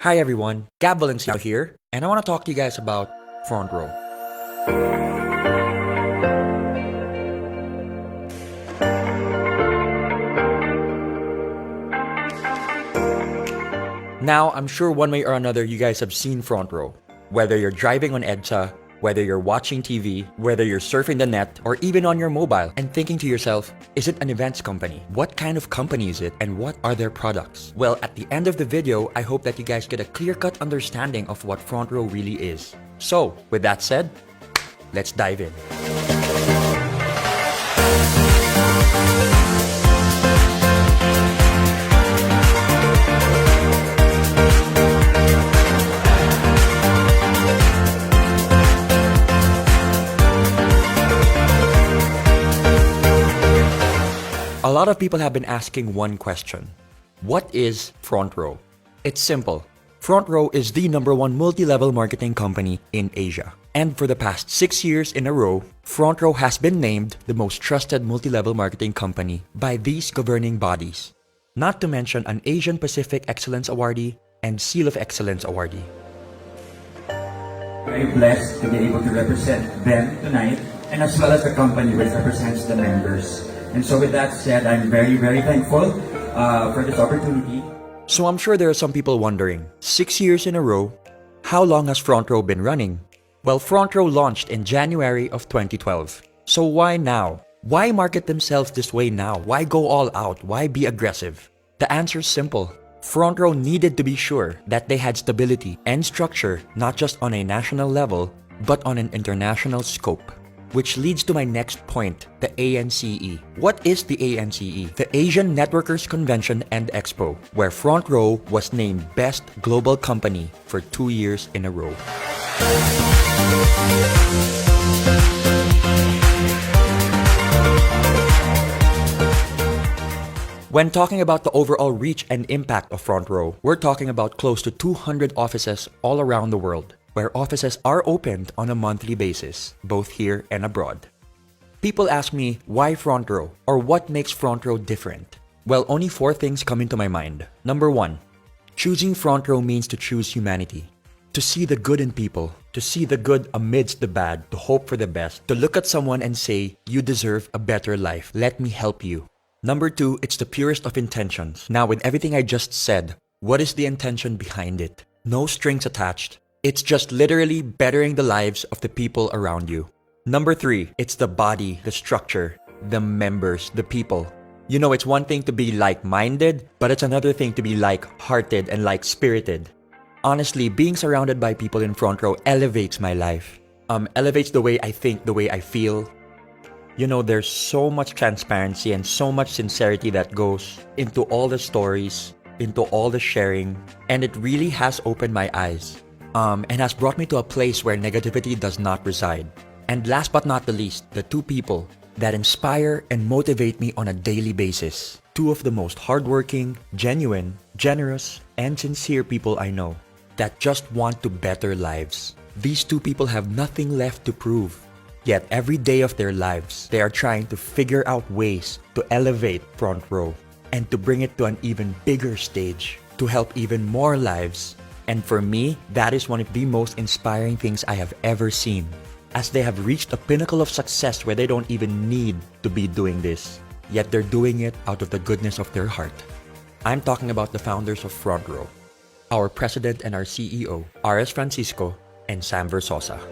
Hi everyone, Valenciano here, and I want to talk to you guys about Frontrow. Now, I'm sure one way or another you guys have seen Frontrow. Whether you're driving on EDSA, whether you're watching TV, whether you're surfing the net, or even on your mobile, and thinking to yourself, is it an events company? What kind of company is it, and what are their products? Well, at the end of the video, I hope that you guys get a clear-cut understanding of what Frontrow really is. So, with that said, let's dive in. A lot of people have been asking one question. What is Frontrow? It's simple. Frontrow is the #1 multi-level marketing company in Asia. And for the past 6 years in a row, Frontrow has been named the most trusted multi-level marketing company by these governing bodies. Not to mention an Asian Pacific Excellence Awardee and Seal of Excellence Awardee. Very blessed to be able to represent them tonight, and as well as the company which represents the members. And so with that said, I'm very, very thankful for this opportunity. So I'm sure there are some people wondering, 6 years in a row, how long has Frontrow been running? Well, Frontrow launched in January of 2012. So why now? Why market themselves this way now? Why go all out? Why be aggressive? The answer is simple. Frontrow needed to be sure that they had stability and structure not just on a national level, but on an international scope. Which leads to my next point, the ANCE. What is the ANCE? The Asian Networkers Convention and Expo, where Frontrow was named Best Global Company for 2 years in a row. When talking about the overall reach and impact of Frontrow, we're talking about close to 200 offices all around the world, where offices are opened on a monthly basis, both here and abroad. People ask me, why Frontrow? Or what makes Frontrow different? Well, only 4 things come into my mind. Number 1, choosing Frontrow means to choose humanity. To see the good in people, to see the good amidst the bad, to hope for the best, to look at someone and say, you deserve a better life, let me help you. Number 2, it's the purest of intentions. Now, with everything I just said, what is the intention behind it? No strings attached. It's just literally bettering the lives of the people around you. Number 3, it's the body, the structure, the members, the people. You know, it's one thing to be like-minded, but it's another thing to be like-hearted and like-spirited. Honestly, being surrounded by people in Frontrow elevates my life. Elevates the way I think, the way I feel. You know, there's so much transparency and so much sincerity that goes into all the stories, into all the sharing, and it really has opened my eyes. And has brought me to a place where negativity does not reside. And last but not the least, the 2 people that inspire and motivate me on a daily basis. 2 of the most hardworking, genuine, generous, and sincere people I know that just want to better lives. These 2 people have nothing left to prove. Yet every day of their lives, they are trying to figure out ways to elevate Frontrow and to bring it to an even bigger stage to help even more lives. And for me, that is one of the most inspiring things I have ever seen, as they have reached a pinnacle of success where they don't even need to be doing this, yet they're doing it out of the goodness of their heart. I'm talking about the founders of Frontrow, our president and our CEO, R.S. Francisco and Sam Versosa.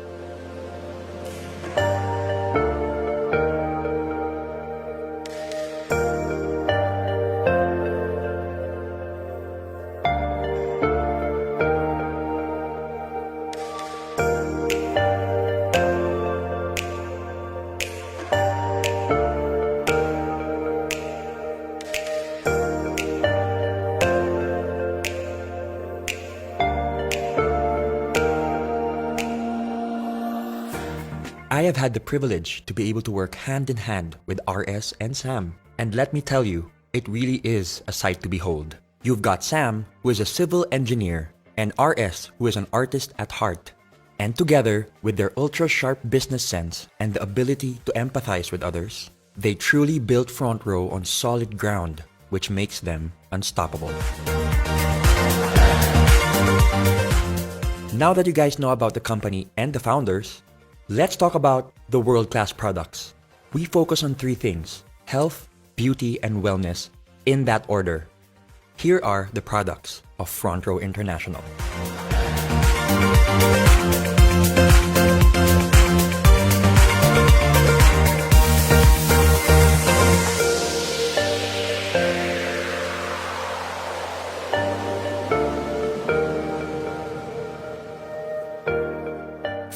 I have had the privilege to be able to work hand in hand with RS and Sam. And let me tell you, it really is a sight to behold. You've got Sam, who is a civil engineer, and RS, who is an artist at heart. And together, with their ultra-sharp business sense and the ability to empathize with others, they truly built Frontrow on solid ground, which makes them unstoppable. Now that you guys know about the company and the founders, let's talk about the world-class products. We focus on three things: health, beauty, and wellness, in that order. Here are the products of Frontrow International.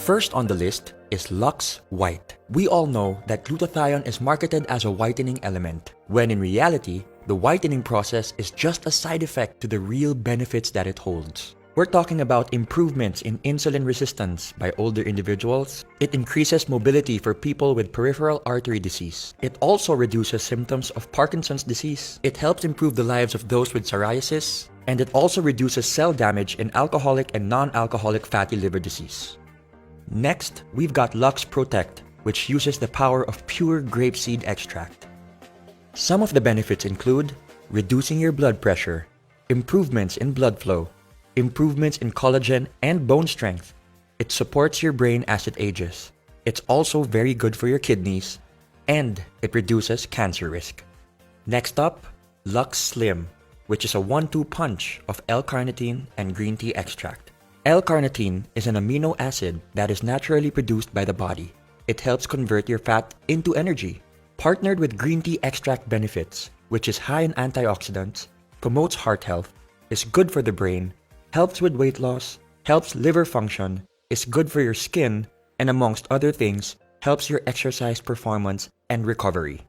First on the list is Lux White. We all know that glutathione is marketed as a whitening element, when in reality, the whitening process is just a side effect to the real benefits that it holds. We're talking about improvements in insulin resistance by older individuals. It increases mobility for people with peripheral artery disease. It also reduces symptoms of Parkinson's disease. It helps improve the lives of those with psoriasis. And it also reduces cell damage in alcoholic and non-alcoholic fatty liver disease. Next, we've got Lux Protect, which uses the power of pure grapeseed extract. Some of the benefits include reducing your blood pressure, improvements in blood flow, improvements in collagen and bone strength. It supports your brain as it ages. It's also very good for your kidneys, and it reduces cancer risk. Next up, Lux Slim, which is a 1-2 punch of L-carnitine and green tea extract. L-carnitine is an amino acid that is naturally produced by the body. It helps convert your fat into energy. Partnered with green tea extract benefits, which is high in antioxidants, promotes heart health, is good for the brain, helps with weight loss, helps liver function, is good for your skin, and amongst other things, helps your exercise performance and recovery.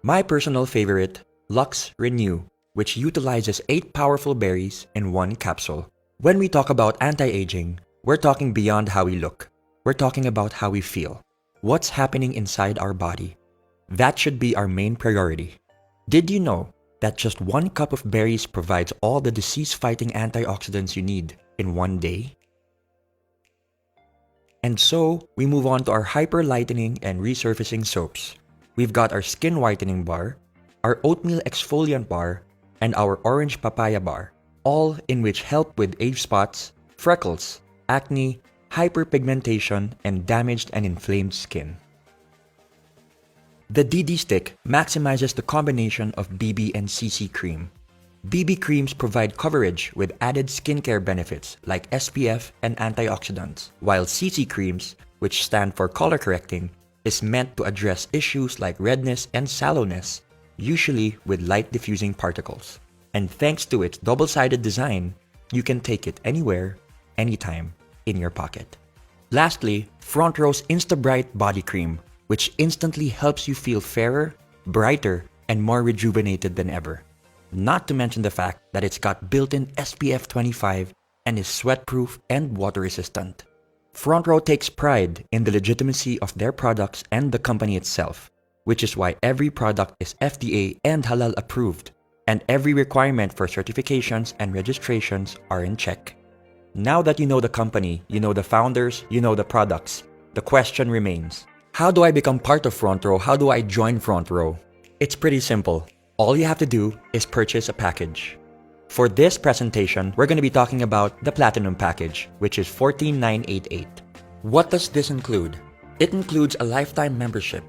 My personal favorite, Lux Renew, which utilizes 8 powerful berries in 1 capsule. When we talk about anti-aging, we're talking beyond how we look. We're talking about how we feel. What's happening inside our body? That should be our main priority. Did you know that just 1 cup of berries provides all the disease-fighting antioxidants you need in 1 day? And so, we move on to our hyper-lightening and resurfacing soaps. We've got our skin whitening bar, our oatmeal exfoliant bar, and our orange papaya bar, all in which help with age spots, freckles, acne, hyperpigmentation, and damaged and inflamed skin. The DD Stick maximizes the combination of BB and CC cream. BB creams provide coverage with added skincare benefits like SPF and antioxidants, while CC creams, which stand for color correcting, is meant to address issues like redness and sallowness, usually with light diffusing particles. And thanks to its double-sided design, you can take it anywhere, anytime, in your pocket. Lastly, Frontrow's Insta-Bright Body Cream, which instantly helps you feel fairer, brighter, and more rejuvenated than ever. Not to mention the fact that it's got built-in SPF 25 and is sweat-proof and water-resistant. Frontrow takes pride in the legitimacy of their products and the company itself, which is why every product is FDA and halal approved, and every requirement for certifications and registrations are in check. Now that you know the company, you know the founders, you know the products, the question remains: how do I become part of Frontrow? How do I join Frontrow? It's pretty simple. All you have to do is purchase a package. For this presentation, we're going to be talking about the Platinum package, which is $14,988. What does this include? It includes a lifetime membership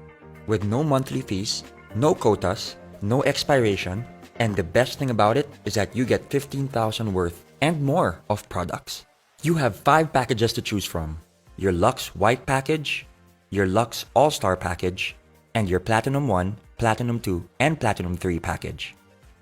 with no monthly fees, no quotas, no expiration, and the best thing about it is that you get 15,000 worth and more of products. You have 5 packages to choose from: your Lux White package, your Lux All-Star package, and your Platinum 1, Platinum 2, and Platinum 3 package.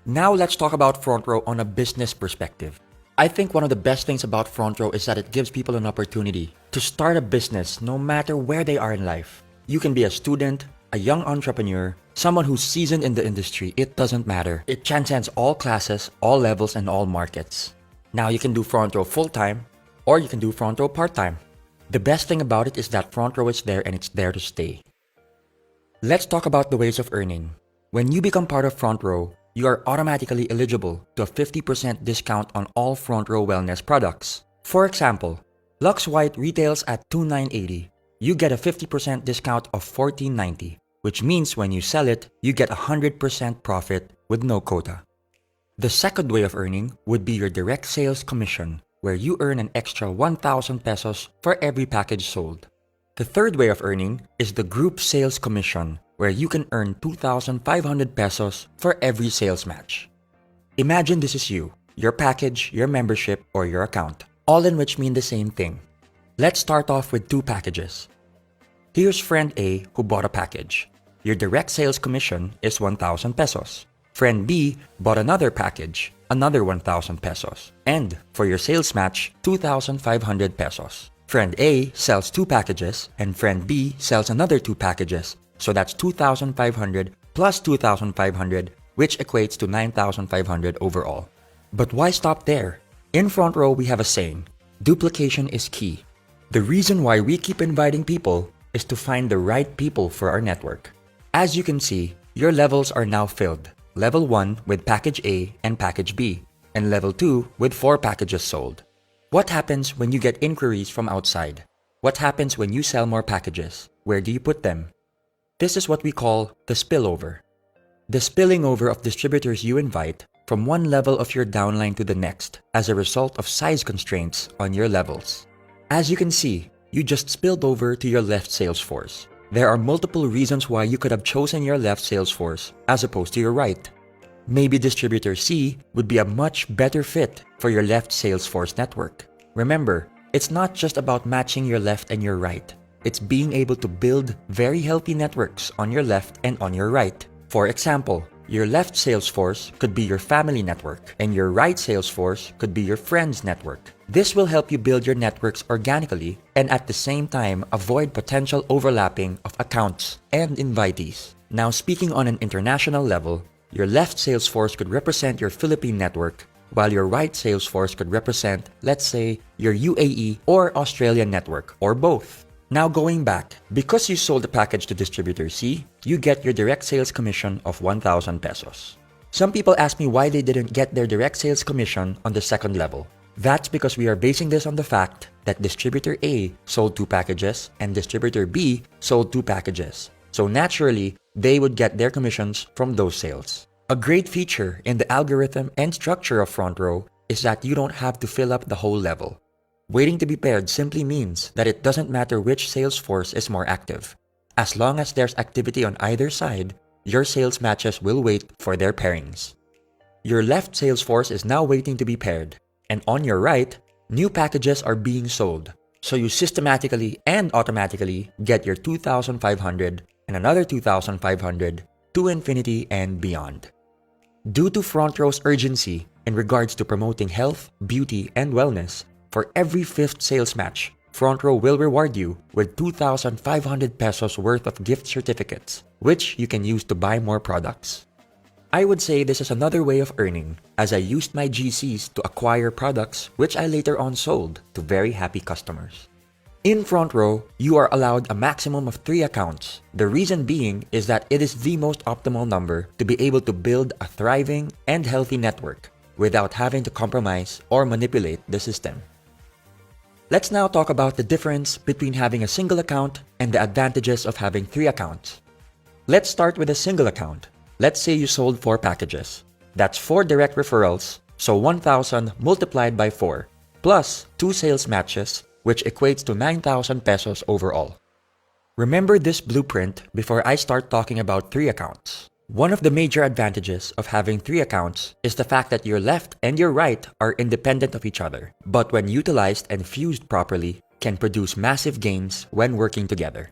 Now let's talk about Frontrow on a business perspective. I think one of the best things about Frontrow is that it gives people an opportunity to start a business no matter where they are in life. You can be a student, a young entrepreneur, someone who's seasoned in the industry. It doesn't matter. It transcends all classes, all levels, and all markets. Now you can do Frontrow full-time, or you can do Frontrow part-time. The best thing about it is that Frontrow is there and it's there to stay. Let's talk about the ways of earning. When you become part of Frontrow, you are automatically eligible to a 50% discount on all Frontrow wellness products. For example, Lux White retails at $2,980. You get a 50% discount of $14.90, which means when you sell it, you get 100% profit with no quota. The second way of earning would be your direct sales commission, where you earn an extra 1,000 pesos for every package sold. The third way of earning is the group sales commission, where you can earn 2,500 pesos for every sales match. Imagine this is you, your package, your membership, or your account, all in which mean the same thing. Let's start off with two packages. Here's friend A who bought a package. Your direct sales commission is 1,000 pesos. Friend B bought another package, another 1,000 pesos. And for your sales match, 2,500 pesos. Friend A sells two packages and friend B sells another two packages. So that's 2,500 plus 2,500, which equates to 9,500 overall. But why stop there? In Frontrow, we have a saying, duplication is key. The reason why we keep inviting people is to find the right people for our network. As you can see, your levels are now filled. Level 1 with package A and package B, and level 2 with 4 packages sold. What happens when you get inquiries from outside? What happens when you sell more packages? Where do you put them? This is what we call the spillover. The spilling over of distributors you invite from one level of your downline to the next as a result of size constraints on your levels. As you can see, you just spilled over to your left sales force. There are multiple reasons why you could have chosen your left sales force as opposed to your right. Maybe distributor C would be a much better fit for your left sales force network. Remember, it's not just about matching your left and your right. It's being able to build very healthy networks on your left and on your right. For example, your left sales force could be your family network, and your right sales force could be your friends network. This will help you build your networks organically and at the same time avoid potential overlapping of accounts and invitees. Now, speaking on an international level, your left sales force could represent your Philippine network, while your right sales force could represent, let's say, your UAE or Australian network, or both. Now going back, because you sold the package to distributor C, you get your direct sales commission of 1,000 pesos. Some people ask me why they didn't get their direct sales commission on the second level. That's because we are basing this on the fact that distributor A sold 2 packages and distributor B sold 2 packages. So naturally, they would get their commissions from those sales. A great feature in the algorithm and structure of Frontrow is that you don't have to fill up the whole level. Waiting to be paired simply means that it doesn't matter which sales force is more active. As long as there's activity on either side, your sales matches will wait for their pairings. Your left sales force is now waiting to be paired, and on your right, new packages are being sold. So you systematically and automatically get your 2,500 and another 2,500 to infinity and beyond. Due to Frontrow's urgency in regards to promoting health, beauty, and wellness, for every 5th sales match, Frontrow will reward you with 2,500 pesos worth of gift certificates, which you can use to buy more products. I would say this is another way of earning, as I used my GCs to acquire products which I later on sold to very happy customers. In Frontrow, you are allowed a maximum of 3 accounts. The reason being is that it is the most optimal number to be able to build a thriving and healthy network without having to compromise or manipulate the system. Let's now talk about the difference between having a single account and the advantages of having 3 accounts. Let's start with a single account. Let's say you sold 4 packages. That's 4 direct referrals, so 1,000 multiplied by 4, plus 2 sales matches, which equates to 9,000 pesos overall. Remember this blueprint before I start talking about 3 accounts. One of the major advantages of having 3 accounts is the fact that your left and your right are independent of each other, but when utilized and fused properly, can produce massive gains when working together.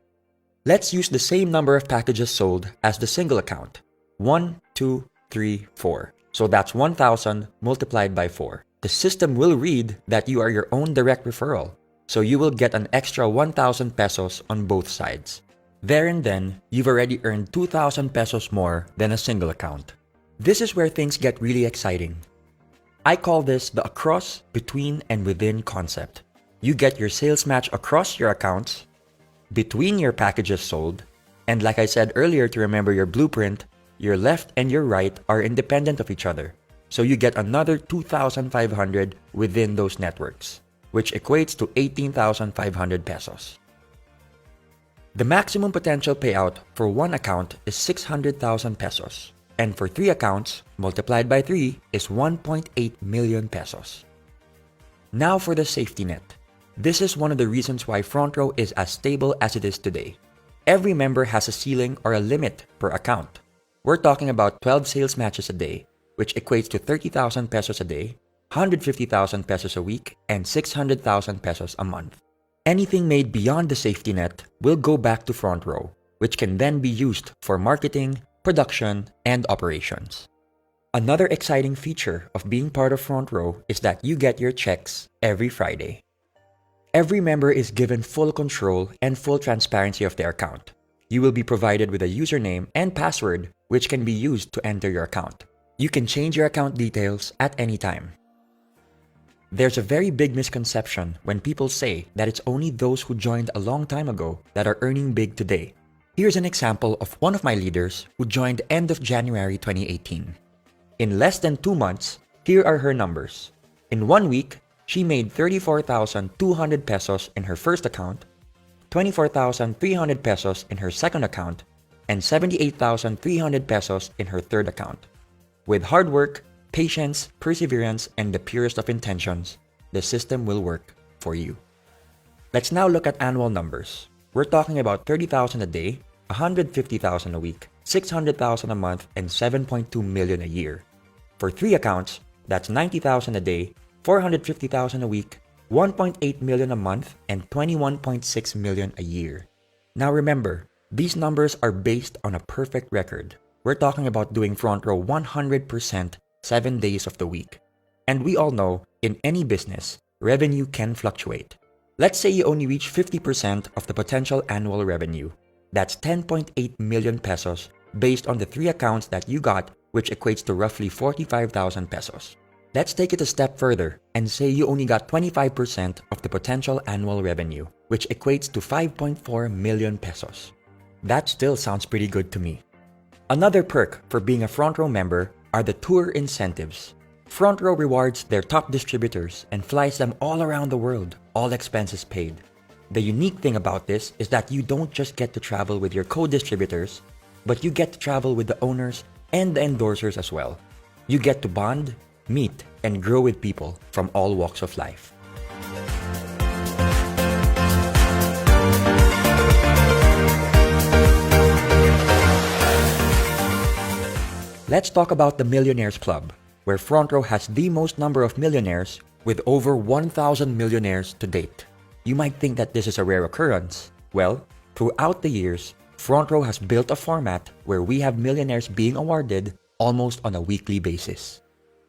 Let's use the same number of packages sold as the single account. 1, 2, 3, 4. So that's 1,000 multiplied by 4. The system will read that you are your own direct referral, so you will get an extra 1,000 pesos on both sides. There and then, you've already earned 2,000 pesos more than a single account. This is where things get really exciting. I call this the across, between, and within concept. You get your sales match across your accounts, between your packages sold, and like I said earlier to remember your blueprint, your left and your right are independent of each other. So you get another 2,500 within those networks, which equates to 18,500 pesos. The maximum potential payout for one account is 600,000 pesos, and for 3 accounts, multiplied by 3 is 1.8 million pesos. Now for the safety net. This is one of the reasons why Frontrow is as stable as it is today. Every member has a ceiling or a limit per account. We're talking about 12 sales matches a day, which equates to 30,000 pesos a day, 150,000 pesos a week, and 600,000 pesos a month. Anything made beyond the safety net will go back to Frontrow, which can then be used for marketing, production, and operations. Another exciting feature of being part of Frontrow is that you get your checks every Friday. Every member is given full control and full transparency of their account. You will be provided with a username and password which can be used to enter your account. You can change your account details at any time. There's a very big misconception when people say that it's only those who joined a long time ago that are earning big today. Here's an example of one of my leaders who joined end of January 2018. In less than 2 months, here are her numbers. In 1 week, she made 34,200 pesos in her first account, 24,300 pesos in her second account, and 78,300 pesos in her third account. With hard work, patience, perseverance, and the purest of intentions, the system will work for you. Let's now look at annual numbers. We're talking about 30,000 a day, 150,000 a week, 600,000 a month, and 7.2 million a year. For 3 accounts, that's 90,000 a day, 450,000 a week, 1.8 million a month, and 21.6 million a year. Now remember, these numbers are based on a perfect record. We're talking about doing Frontrow 100% 7 days of the week. And we all know, in any business, revenue can fluctuate. Let's say you only reach 50% of the potential annual revenue. That's 10.8 million pesos based on the 3 accounts that you got, which equates to roughly 45,000 pesos. Let's take it a step further and say you only got 25% of the potential annual revenue, which equates to 5.4 million pesos. That still sounds pretty good to me. Another perk for being a Frontrow member are the tour incentives. Frontrow rewards their top distributors and flies them all around the world, all expenses paid. The unique thing about this is that you don't just get to travel with your co-distributors, but you get to travel with the owners and the endorsers as well. You get to bond, meet, and grow with people from all walks of life. Let's talk about the Millionaires Club, where Frontrow has the most number of millionaires with over 1,000 millionaires to date. You might think that this is a rare occurrence. Well, throughout the years, Frontrow has built a format where we have millionaires being awarded almost on a weekly basis.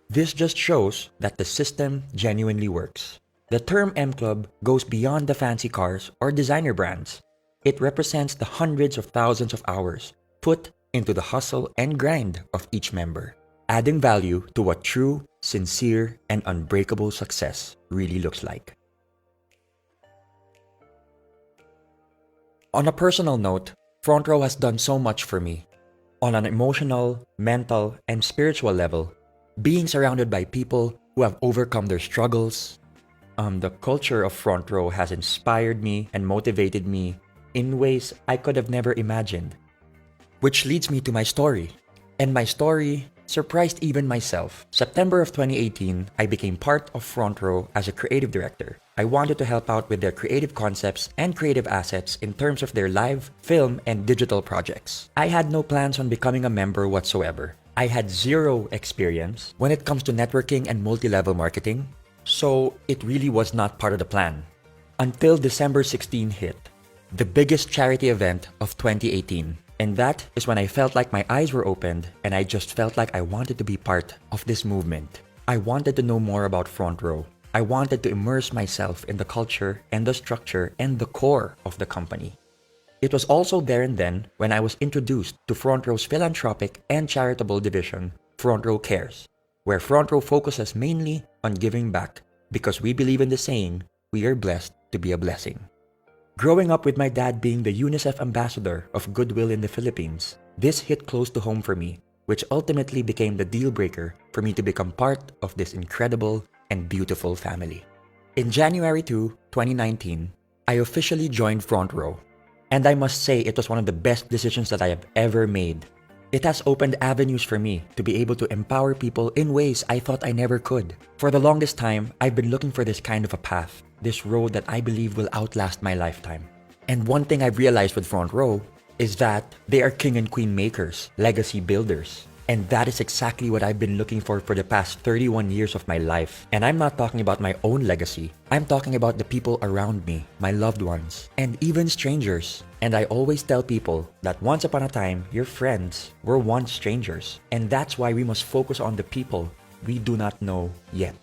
This just shows that the system genuinely works. The term M Club goes beyond the fancy cars or designer brands. It represents the hundreds of thousands of hours put into the hustle and grind of each member, adding value to what true, sincere, and unbreakable success really looks like. On a personal note, Frontrow has done so much for me. On an emotional, mental, and spiritual level, being surrounded by people who have overcome their struggles, the culture of Frontrow has inspired me and motivated me in ways I could have never imagined. Which leads me to my story. And my story surprised even myself. September of 2018, I became part of Frontrow as a creative director. I wanted to help out with their creative concepts and creative assets in terms of their live, film, and digital projects. I had no plans on becoming a member whatsoever. I had zero experience when it comes to networking and multi-level marketing, so it really was not part of the plan. Until December 16 hit, the biggest charity event of 2018. And that is when I felt like my eyes were opened and I just felt like I wanted to be part of this movement. I wanted to know more about Frontrow. I wanted to immerse myself in the culture and the structure and the core of the company. It was also there and then when I was introduced to Frontrow's philanthropic and charitable division, Frontrow Cares, where Frontrow focuses mainly on giving back because we believe in the saying, we are blessed to be a blessing. Growing up with my dad being the UNICEF ambassador of Goodwill in the Philippines, this hit close to home for me, which ultimately became the deal breaker for me to become part of this incredible and beautiful family. In January 2, 2019, I officially joined Frontrow, and I must say it was one of the best decisions that I have ever made. It has opened avenues for me to be able to empower people in ways I thought I never could. For the longest time, I've been looking for this kind of a path, this road that I believe will outlast my lifetime. And one thing I've realized with Frontrow is that they are king and queen makers, legacy builders. And that is exactly what I've been looking for the past 31 years of my life. And I'm not talking about my own legacy. I'm talking about the people around me, my loved ones, and even strangers. And I always tell people that once upon a time, your friends were once strangers. And that's why we must focus on the people we do not know yet.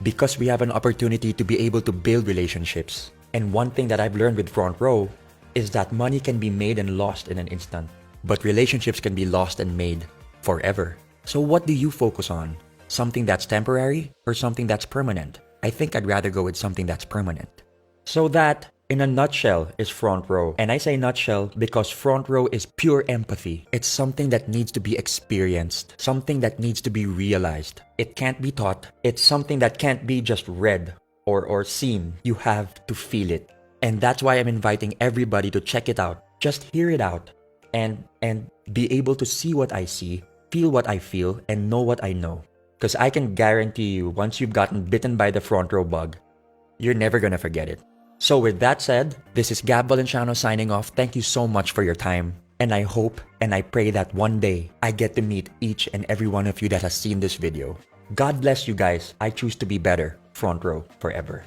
Because we have an opportunity to be able to build relationships. And one thing that I've learned with Frontrow is that money can be made and lost in an instant. But relationships can be lost and made forever. So what do you focus on? Something that's temporary or something that's permanent? I think I'd rather go with something that's permanent. So that, in a nutshell, is Frontrow. And I say nutshell because Frontrow is pure empathy. It's something that needs to be experienced, something that needs to be realized. It can't be taught. It's something that can't be just read or seen. You have to feel it. And that's why I'm inviting everybody to check it out. Just hear it out and be able to see what I see, feel what I feel, and know what I know. Because I can guarantee you, once you've gotten bitten by the Frontrow bug, you're never gonna forget it. So with that said, this is Gab Valenciano signing off. Thank you so much for your time. And I hope and I pray that one day I get to meet each and every one of you that has seen this video. God bless you guys. I choose to be better. Frontrow forever.